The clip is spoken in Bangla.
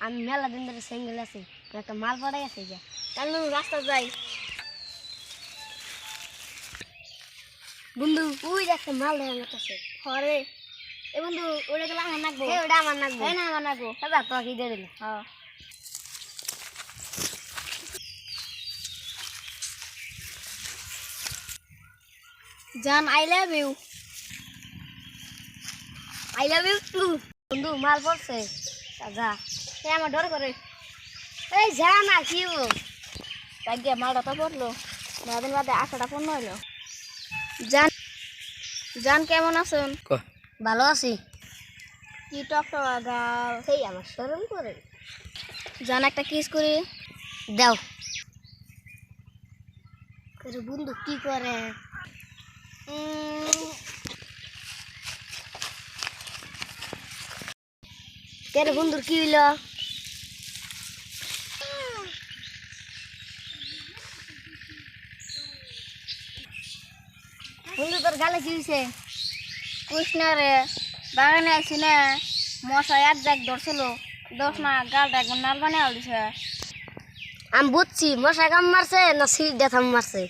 আমি মেলা দিন ধরে সিঙ্গেল আছি, একটা মাল পড়ে গেছে যা কাল রাস্তা যাই বন্ধু ওই একটা মাল দেয় আমার কাছে হরে এ বন্ধু ওটা গেলে আমার নাকবো ওটা আমার নাকবো না আমার নাকবো দাদা তো কি দিয়ে দিলি হ্যাঁ জান আই লাভ ইউ টু বন্ধু মাল পড়ছে যা সে আমার ডর করে এই যা না কি তাই গিয়ে মালটা তো পড়লো মেয়াদিন বাদে 8টা পূর্ণ হইলো জান জান কেমন আছেন ভালো আছি কি টকটকা গাল সেই আমার শরম করে জান একটা কিস করি দাও করে বন্ধু কি করে কেরে বন্ধুর কি হইল বন্ধু তোর গালে কি হয়েছে কৃষ্ণ রে বাগানে আছি না মশা এক জাগ ধরছিল 10 না গালটা একবার নাল বানিয়ে দিছে আমি বুঝছি মশা কাম মারছে না সিট ব্যথা মারছে